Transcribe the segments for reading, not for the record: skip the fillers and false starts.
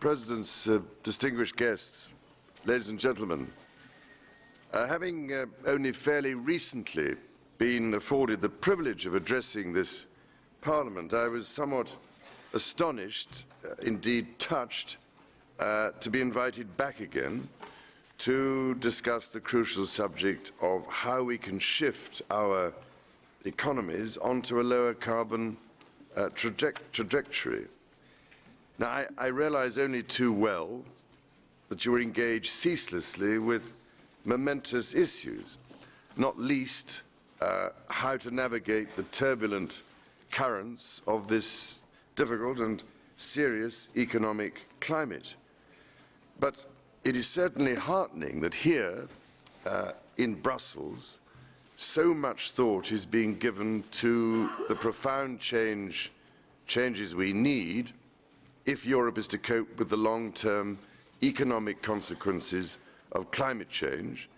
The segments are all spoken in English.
Presidents, distinguished guests, ladies and gentlemen, having only fairly recently been afforded the privilege of addressing this Parliament, I was somewhat astonished, indeed touched, to be invited back again to discuss the crucial subject of how we can shift our economies onto a lower carbon trajectory. Now, I realize only too well that you are engaged ceaselessly with momentous issues, not least how to navigate the turbulent currents of this difficult and serious economic climate. But it is certainly heartening that here in Brussels, so much thought is being given to the profound changes we need if Europe is to cope with the long-term economic consequences of climate change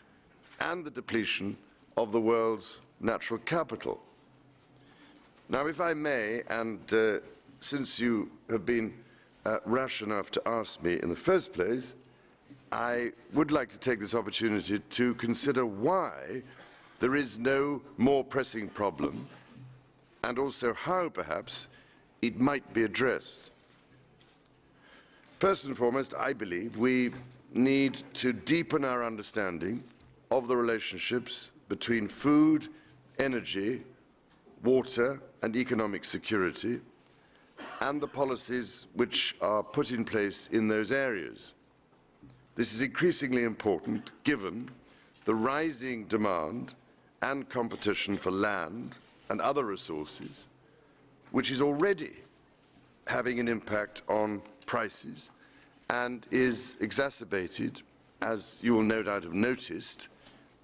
and the depletion of the world's natural capital. Now, if I may, and since you have been rash enough to ask me in the first place, I would like to take this opportunity to consider why there is no more pressing problem, and also how, perhaps, it might be addressed. First and foremost, I believe we need to deepen our understanding of the relationships between food, energy, water, and economic security, and the policies which are put in place in those areas. This is increasingly important given the rising demand and competition for land and other resources, which is already having an impact on prices and is exacerbated, as you will no doubt have noticed,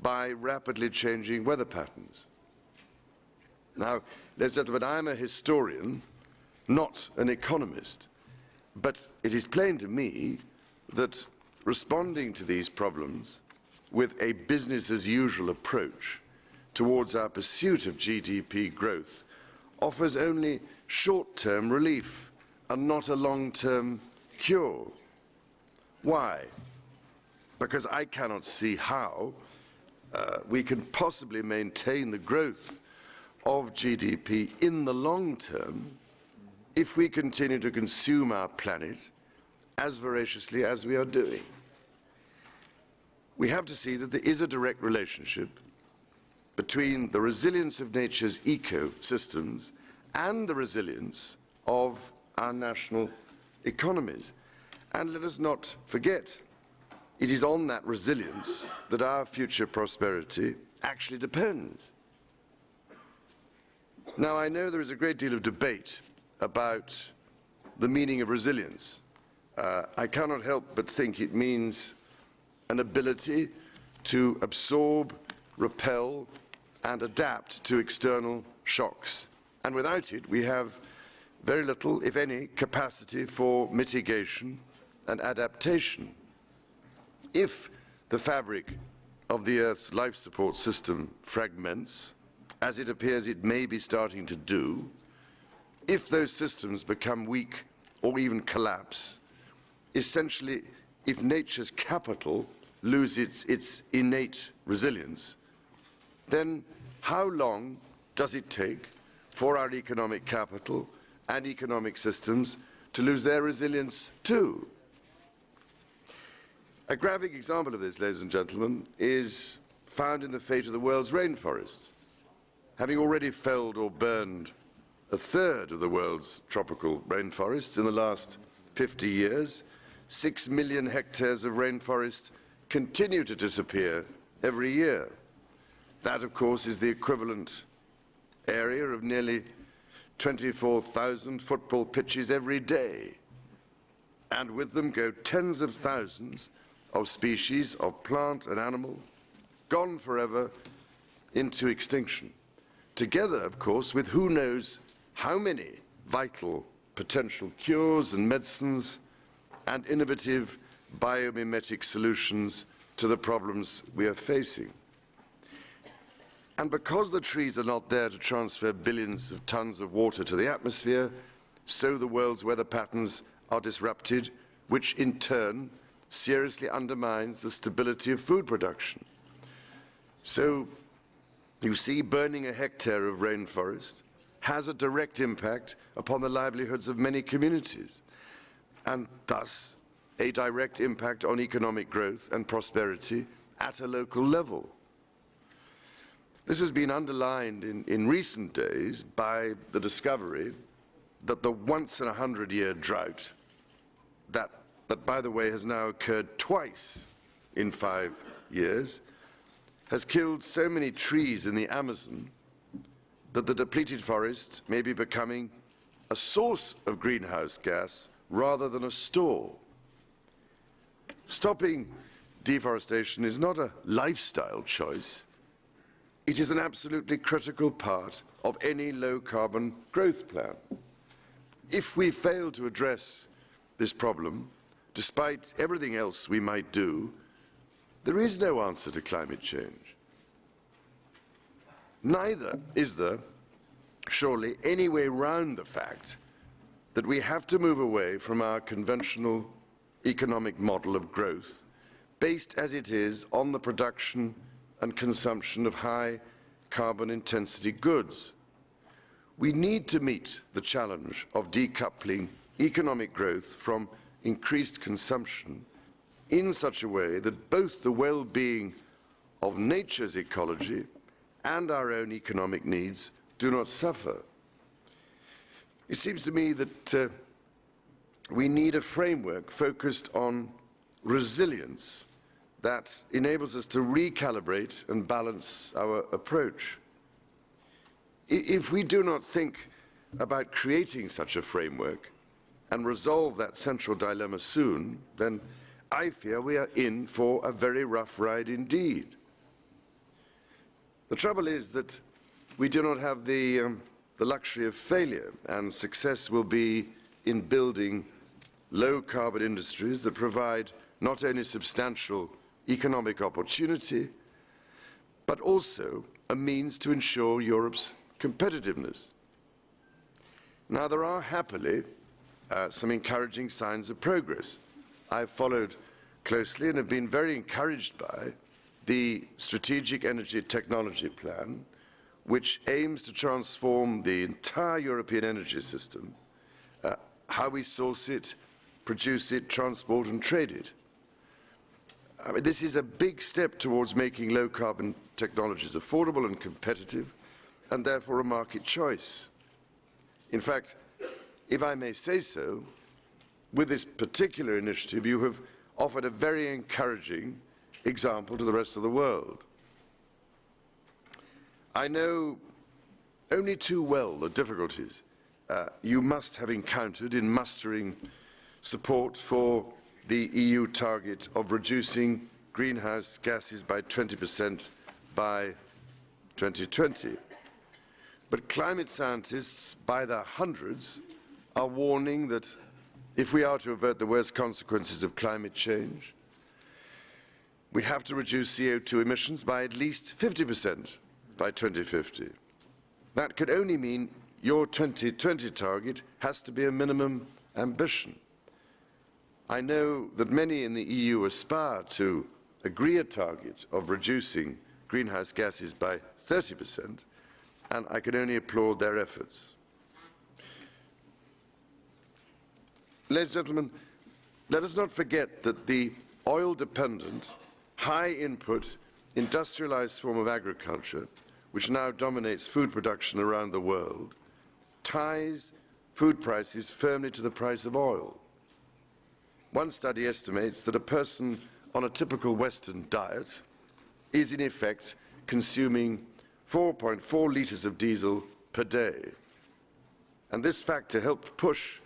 by rapidly changing weather patterns. Now, ladies and gentlemen, I am a historian, not an economist, but it is plain to me that responding to these problems with a business-as-usual approach towards our pursuit of GDP growth offers only short-term relief and not a long-term cure. Why? Because I cannot see how we can possibly maintain the growth of GDP in the long term if we continue to consume our planet as voraciously as we are doing. We have to see that there is a direct relationship between the resilience of nature's ecosystems and the resilience of our national economies. And let us not forget, it is on that resilience that our future prosperity actually depends. Now, I know there is a great deal of debate about the meaning of resilience. I cannot help but think it means an ability to absorb, repel, and adapt to external shocks. And without it, we have very little, if any, capacity for mitigation and adaptation. If the fabric of the Earth's life support system fragments, as it appears it may be starting to do, if those systems become weak or even collapse, essentially, if nature's capital loses its innate resilience, then how long does it take for our economic capital and economic systems to lose their resilience too? A graphic example of this, ladies and gentlemen, is found in the fate of the world's rainforests. Having already felled or burned a third of the world's tropical rainforests in the last 50 years, 6 million hectares of rainforest continue to disappear every year. That, of course, is the equivalent area of nearly 24,000 football pitches every day. And with them go tens of thousands of species of plant and animal, gone forever into extinction. Together, of course, with who knows how many vital potential cures and medicines and innovative biomimetic solutions to the problems we are facing. And because the trees are not there to transfer billions of tons of water to the atmosphere, so the world's weather patterns are disrupted which in turn seriously undermines the stability of food production. So you see, burning a hectare of rainforest has a direct impact upon the livelihoods of many communities, and thus a direct impact on economic growth and prosperity at a local level. This has been underlined in recent days by the discovery that the once-in-a-100-year drought, that by the way has now occurred twice in 5 years, has killed so many trees in the Amazon that the depleted forest may be becoming a source of greenhouse gas rather than a store. Stopping deforestation is not a lifestyle choice. It is an absolutely critical part of any low-carbon growth plan. If we fail to address this problem, despite everything else we might do, there is no answer to climate change. Neither is there, surely, any way round the fact that we have to move away from our conventional economic model of growth, based as it is on the production and consumption of high carbon intensity goods. We need to meet the challenge of decoupling economic growth from increased consumption in such a way that both the well-being of nature's ecology and our own economic needs do not suffer. It seems to me that we need a framework focused on resilience that enables us to recalibrate and balance our approach. If we do not think about creating such a framework and resolve that central dilemma soon, then I fear we are in for a very rough ride indeed. The trouble is that we do not have the luxury of failure, and success will be in building low-carbon industries that provide not only substantial economic opportunity, but also a means to ensure Europe's competitiveness. Now, there are happily some encouraging signs of progress. I've followed closely and have been very encouraged by the Strategic Energy Technology Plan, which aims to transform the entire European energy system, how we source it, produce it, transport and trade it. I mean, this is a big step towards making low-carbon technologies affordable and competitive, and therefore a market choice. In fact, if I may say so, with this particular initiative, you have offered a very encouraging example to the rest of the world. I know only too well the difficulties you must have encountered in mustering support for the EU target of reducing greenhouse gases by 20% by 2020. But climate scientists, by the hundreds, are warning that if we are to avert the worst consequences of climate change, we have to reduce CO2 emissions by at least 50% by 2050. That could only mean your 2020 target has to be a minimum ambition. I know that many in the EU aspire to agree a target of reducing greenhouse gases by 30%, and I can only applaud their efforts. Ladies and gentlemen, let us not forget that the oil-dependent, high-input, industrialized form of agriculture, which now dominates food production around the world, ties food prices firmly to the price of oil. One study estimates that a person on a typical Western diet is in effect consuming 4.4 litres of diesel per day. And this factor helped push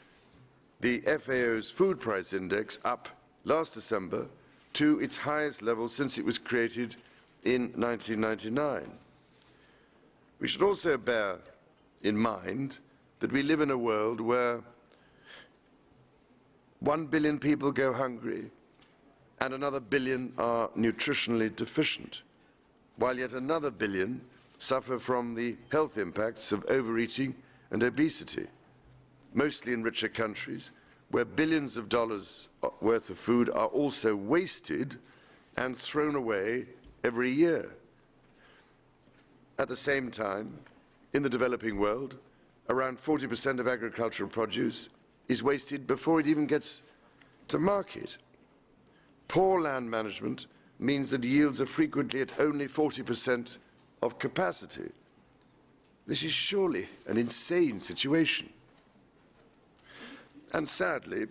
the FAO's food price index up last December to its highest level since it was created in 1999. We should also bear in mind that we live in a world where 1 billion people go hungry and another billion are nutritionally deficient, while yet another billion suffer from the health impacts of overeating and obesity, mostly in richer countries, where billions of dollars worth of food are also wasted and thrown away every year. At the same time, in the developing world, around 40% of agricultural produce is wasted before it even gets to market. Poor land management means that yields are frequently at only 40% of capacity. This is surely an insane situation. And sadly,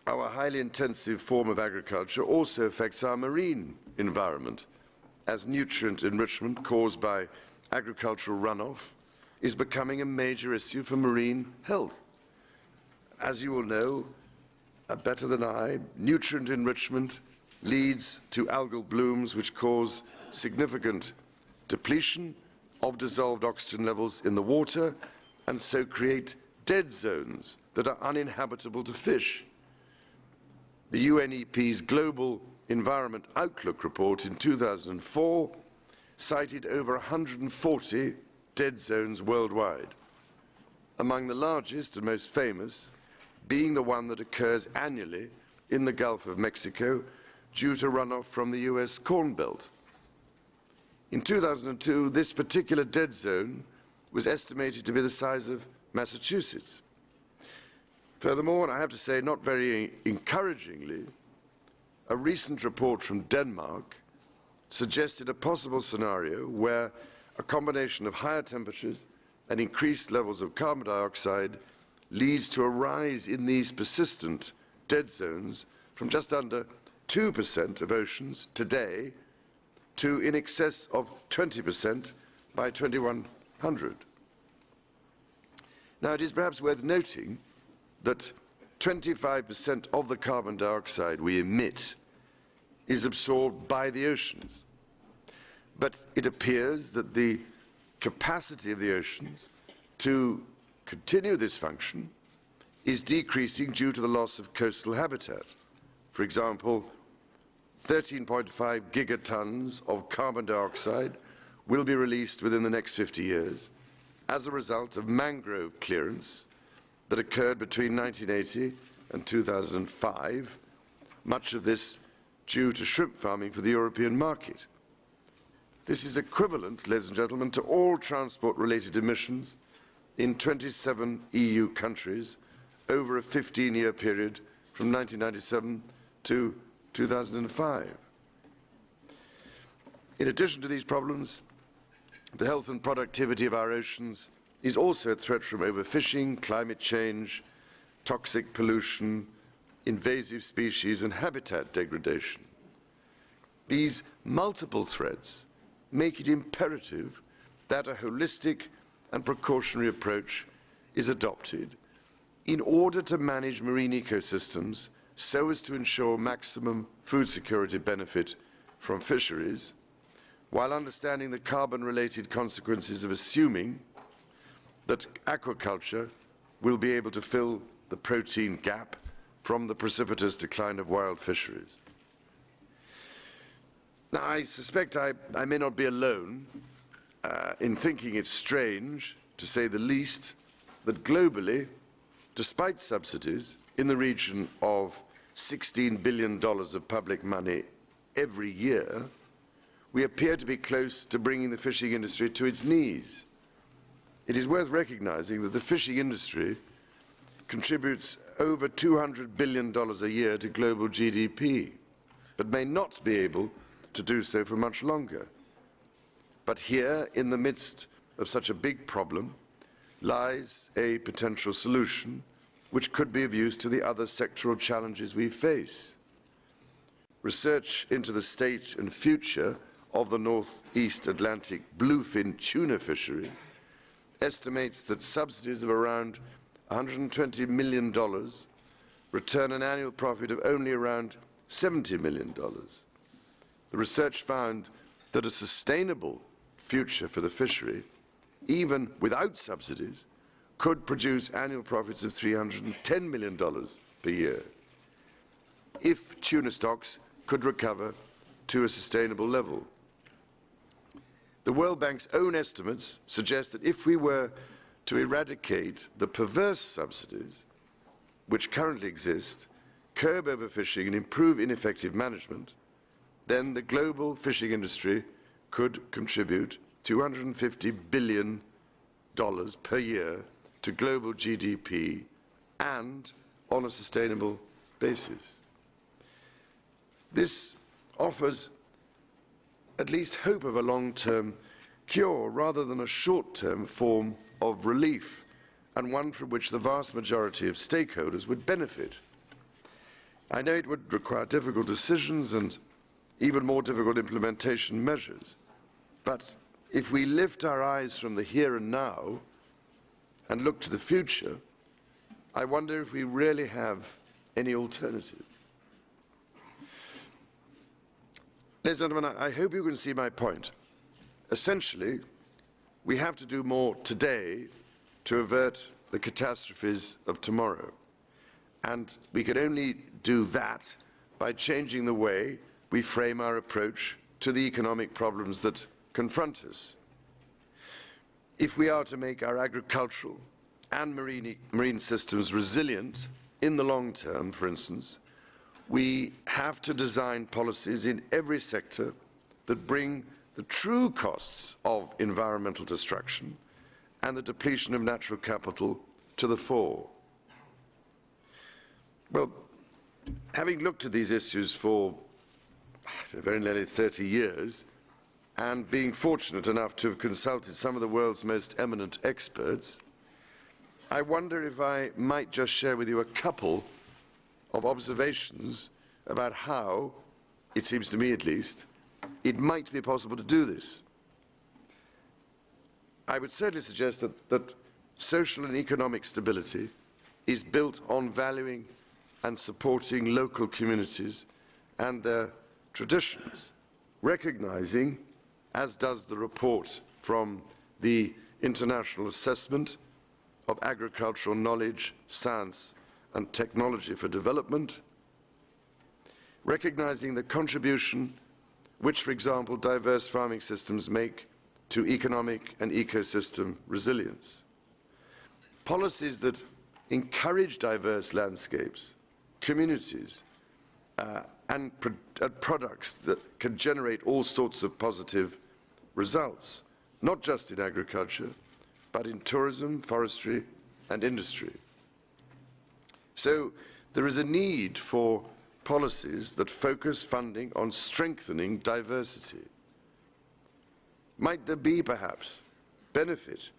our highly intensive form of agriculture also affects our marine environment, as nutrient enrichment caused by agricultural runoff is becoming a major issue for marine health. As you will know better than I, nutrient enrichment leads to algal blooms which cause significant depletion of dissolved oxygen levels in the water and so create dead zones that are uninhabitable to fish. The UNEP's Global Environment Outlook report in 2004 cited over 140 dead zones worldwide, among the largest and most famous being the one that occurs annually in the Gulf of Mexico due to runoff from the US Corn Belt. In 2002, this particular dead zone was estimated to be the size of Massachusetts. Furthermore, and I have to say not very encouragingly, a recent report from Denmark suggested a possible scenario where a combination of higher temperatures and increased levels of carbon dioxide leads to a rise in these persistent dead zones from just under 2% of oceans today to in excess of 20% by 2100. Now, it is perhaps worth noting that 25% of the carbon dioxide we emit is absorbed by the oceans. But it appears that the capacity of the oceans to continue this function is decreasing due to the loss of coastal habitat. For example, 13.5 gigatons of carbon dioxide will be released within the next 50 years as a result of mangrove clearance that occurred between 1980 and 2005, much of this due to shrimp farming for the European market. This is equivalent, ladies and gentlemen, to all transport-related emissions in 27 EU countries over a 15-year period from 1997 to 2005. In addition to these problems, the health and productivity of our oceans is also a threat from overfishing, climate change, toxic pollution, invasive species, and habitat degradation. These multiple threats make it imperative that a holistic and precautionary approach is adopted in order to manage marine ecosystems so as to ensure maximum food security benefit from fisheries, while understanding the carbon-related consequences of assuming that aquaculture will be able to fill the protein gap from the precipitous decline of wild fisheries. Now, I suspect I may not be alone in thinking it's strange, to say the least, that globally, despite subsidies in the region of $16 billion of public money every year, we appear to be close to bringing the fishing industry to its knees. It is worth recognizing that the fishing industry contributes over $200 billion a year to global GDP, but may not be able to do so for much longer. But here, in the midst of such a big problem, lies a potential solution which could be of use to the other sectoral challenges we face. Research into the state and future of the Northeast Atlantic bluefin tuna fishery estimates that subsidies of around $120 million return an annual profit of only around $70 million. The research found that a sustainable future for the fishery, even without subsidies, could produce annual profits of $310 million per year if tuna stocks could recover to a sustainable level. The World Bank's own estimates suggest that if we were to eradicate the perverse subsidies which currently exist curb overfishing and improve ineffective management, then the global fishing industry could contribute $250 billion per year to global GDP and on a sustainable basis. This offers at least hope of a long-term cure rather than a short-term form of relief, and one from which the vast majority of stakeholders would benefit. I know it would require difficult decisions and even more difficult implementation measures, but if we lift our eyes from the here and now and look to the future, I wonder if we really have any alternative. Ladies and gentlemen, I hope you can see my point. Essentially, we have to do more today to avert the catastrophes of tomorrow. And we can only do that by changing the way we frame our approach to the economic problems that confront us. If we are to make our agricultural and marine systems resilient in the long term, for instance, we have to design policies in every sector that bring the true costs of environmental destruction and the depletion of natural capital to the fore. Well, having looked at these issues for very nearly 30 years, and being fortunate enough to have consulted some of the world's most eminent experts, I wonder if I might just share with you a couple of observations about how, it seems to me at least, it might be possible to do this. I would certainly suggest that social and economic stability is built on valuing and supporting local communities and their traditions, recognizing, as does the report from the International Assessment of Agricultural Knowledge, Science and Technology for Development, recognizing the contribution which, for example, diverse farming systems make to economic and ecosystem resilience. Policies that encourage diverse landscapes, communities, and products that can generate all sorts of positive results, not just in agriculture, but in tourism, forestry, and industry. So there is a need for policies that focus funding on strengthening diversity. Might there be, perhaps, benefit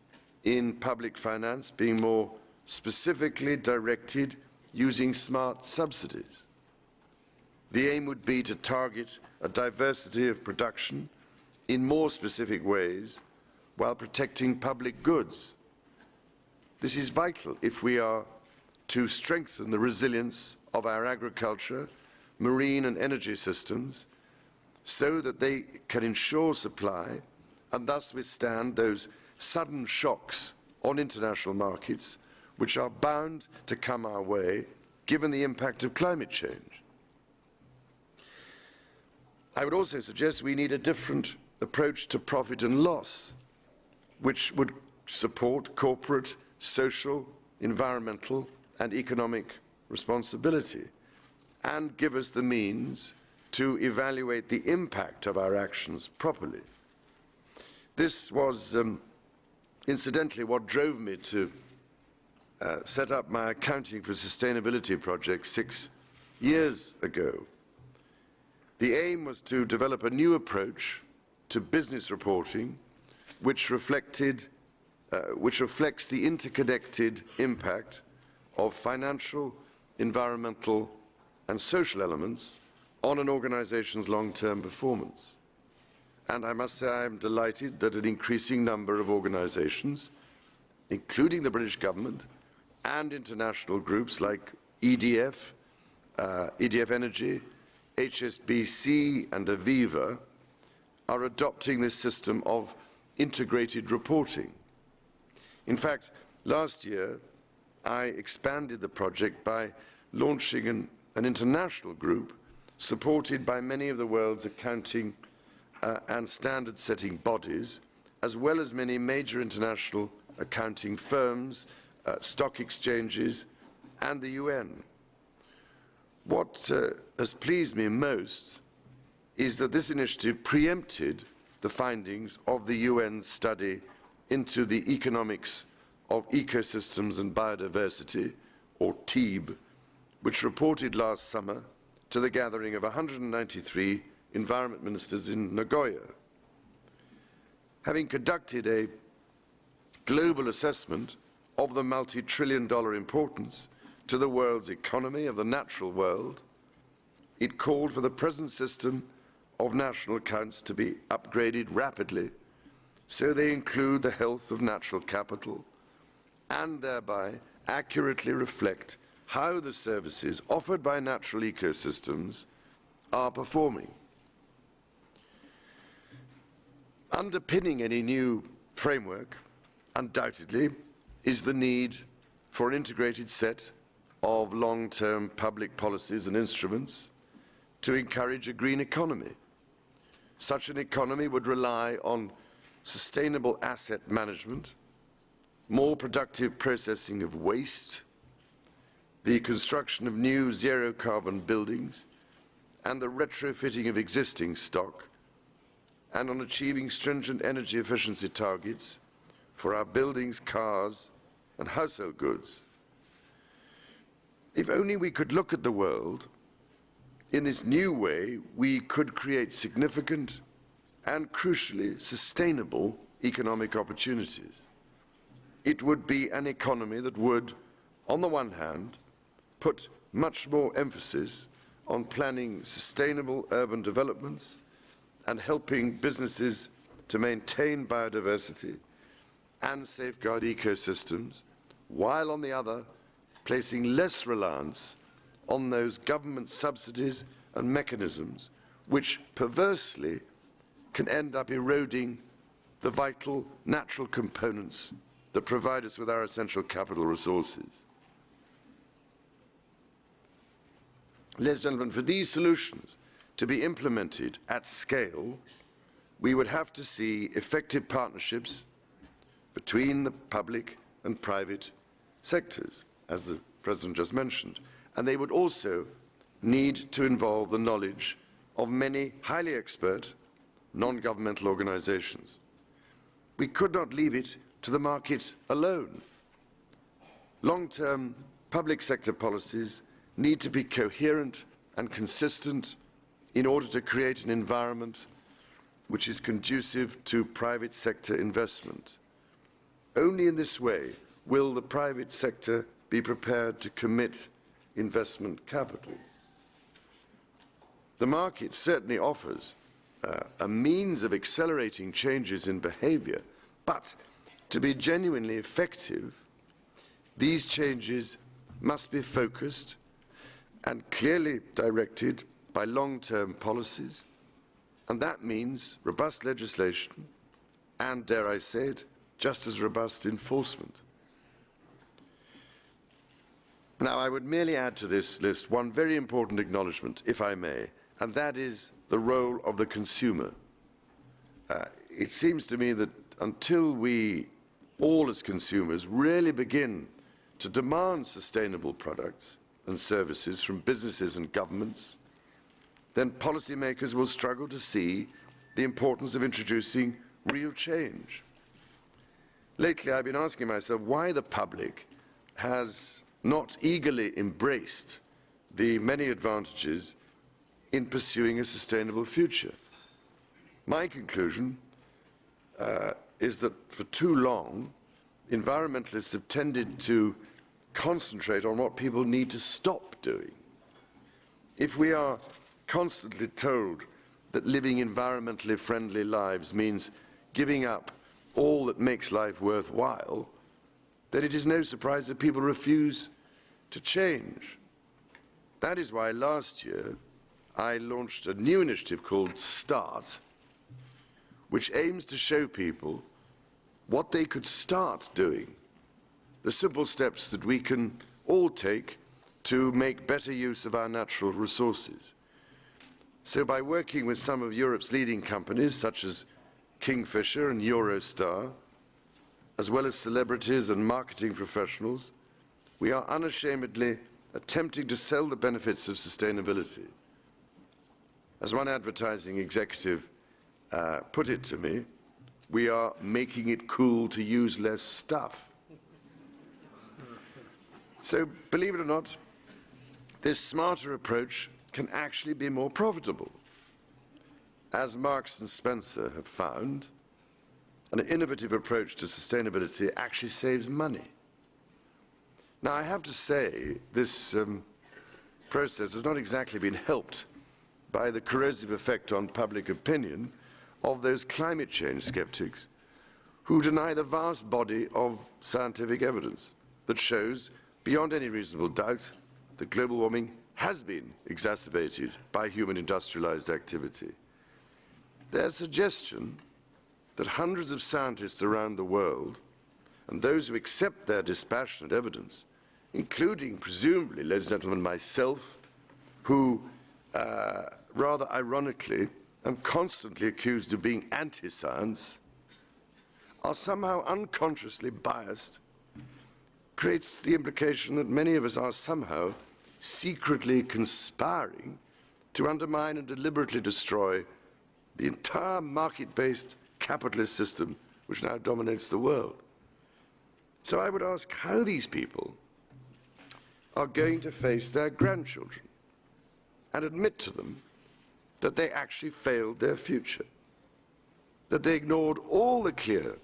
in public finance being more specifically directed using smart subsidies? The aim would be to target a diversity of production in more specific ways while protecting public goods. This is vital if we are to strengthen the resilience of our agriculture, marine and energy systems so that they can ensure supply and thus withstand those sudden shocks on international markets which are bound to come our way given the impact of climate change. I would also suggest we need a different approach to profit and loss, which would support corporate, social, environmental and economic responsibility and give us the means to evaluate the impact of our actions properly. This was, incidentally, what drove me to set up my Accounting for Sustainability project 6 years ago. The aim was to develop a new approach to business reporting which reflects the interconnected impact of financial, environmental and social elements on an organization's long-term performance. And I must say I am delighted that an increasing number of organizations, including the British government and international groups like EDF, EDF Energy, HSBC and Aviva, are adopting this system of integrated reporting. In fact, last year, I expanded the project by launching an international group supported by many of the world's accounting and standard-setting bodies, as well as many major international accounting firms, stock exchanges, and the UN. What has pleased me most is that this initiative preempted the findings of the UN study into the economics of ecosystems and biodiversity, or TEEB, which reported last summer to the gathering of 193 environment ministers in Nagoya. Having conducted a global assessment of the multi-trillion-dollar importance to the world's economy of the natural world, it called for the present system of national accounts to be upgraded rapidly so they include the health of natural capital and thereby accurately reflect how the services offered by natural ecosystems are performing. Underpinning any new framework, undoubtedly, is the need for an integrated set of long-term public policies and instruments to encourage a green economy. Such an economy would rely on sustainable asset management, more productive processing of waste, the construction of new zero-carbon buildings, and the retrofitting of existing stock, and on achieving stringent energy efficiency targets for our buildings, cars, and household goods. If only we could look at the world in this new way, we could create significant and crucially sustainable economic opportunities. It would be an economy that would, on the one hand, put much more emphasis on planning sustainable urban developments and helping businesses to maintain biodiversity and safeguard ecosystems, while on the other, placing less reliance on those government subsidies and mechanisms which perversely can end up eroding the vital natural components that provide us with our essential capital resources. Ladies and gentlemen, for these solutions to be implemented at scale, we would have to see effective partnerships between the public and private sectors, as the President just mentioned, and they would also need to involve the knowledge of many highly expert non-governmental organizations. We could not leave it to the market alone. Long-term public sector policies need to be coherent and consistent in order to create an environment which is conducive to private sector investment. Only in this way will the private sector be prepared to commit investment capital. The market certainly offers a means of accelerating changes in behavior, but to be genuinely effective, these changes must be focused and clearly directed by long-term policies, and that means robust legislation and, dare I say it, just as robust enforcement. Now, I would merely add to this list one very important acknowledgement, if I may, and that is the role of the consumer. It seems to me that until we, all as consumers, really begin to demand sustainable products and services from businesses and governments, then policymakers will struggle to see the importance of introducing real change. Lately, I've been asking myself why the public has not eagerly embraced the many advantages in pursuing a sustainable future. My conclusion is that for too long, environmentalists have tended to concentrate on what people need to stop doing. If we are constantly told that living environmentally friendly lives means giving up all that makes life worthwhile, then it is no surprise that people refuse to change. That is why last year I launched a new initiative called START, which aims to show people what they could start doing, the simple steps that we can all take to make better use of our natural resources. So by working with some of Europe's leading companies, such as Kingfisher and Eurostar, as well as celebrities and marketing professionals, we are unashamedly attempting to sell the benefits of sustainability. As one advertising executive put it to me, we are making it cool to use less stuff. So, believe it or not, this smarter approach can actually be more profitable. As Marks and Spencer have found, an innovative approach to sustainability actually saves money. Now, I have to say, this process has not exactly been helped by the corrosive effect on public opinion of those climate change skeptics who deny the vast body of scientific evidence that shows, beyond any reasonable doubt, that global warming has been exacerbated by human industrialized activity. Their suggestion that hundreds of scientists around the world, and those who accept their dispassionate evidence, including, presumably, ladies and gentlemen, myself, who, rather ironically, am constantly accused of being anti-science, are somehow unconsciously biased, creates the implication that many of us are somehow secretly conspiring to undermine and deliberately destroy the entire market-based capitalist system which now dominates the world. So I would ask how these people are going to face their grandchildren and admit to them that they actually failed their future, that they ignored all the clear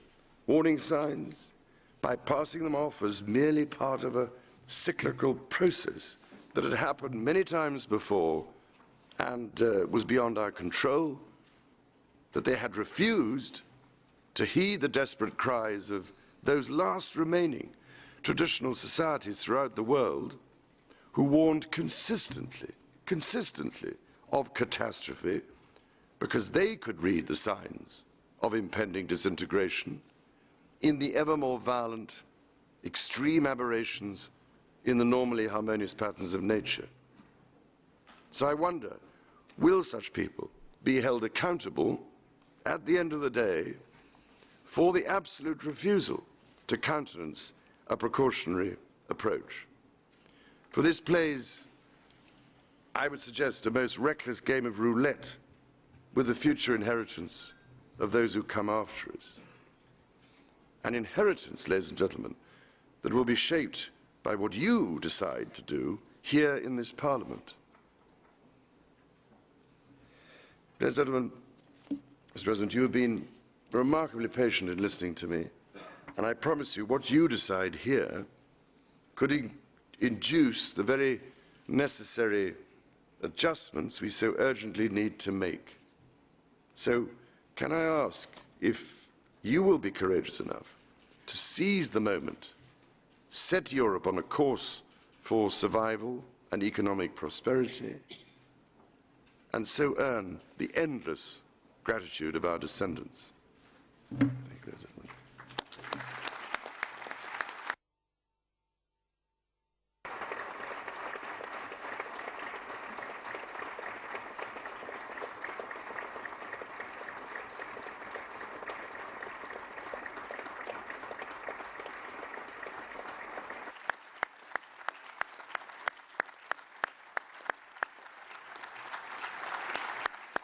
warning signs by passing them off as merely part of a cyclical process that had happened many times before and was beyond our control, that they had refused to heed the desperate cries of those last remaining traditional societies throughout the world who warned consistently of catastrophe because they could read the signs of impending disintegration in the ever more violent, extreme aberrations in the normally harmonious patterns of nature. So I wonder, will such people be held accountable at the end of the day for the absolute refusal to countenance a precautionary approach? For this plays, I would suggest, a most reckless game of roulette with the future inheritance of those who come after us. An inheritance, ladies and gentlemen, that will be shaped by what you decide to do here in this Parliament. Ladies and gentlemen, Mr. President, you have been remarkably patient in listening to me, and I promise you what you decide here could induce the very necessary adjustments we so urgently need to make. So, can I ask if you will be courageous enough to seize the moment, set Europe on a course for survival and economic prosperity, and so earn the endless gratitude of our descendants? Thank you, President.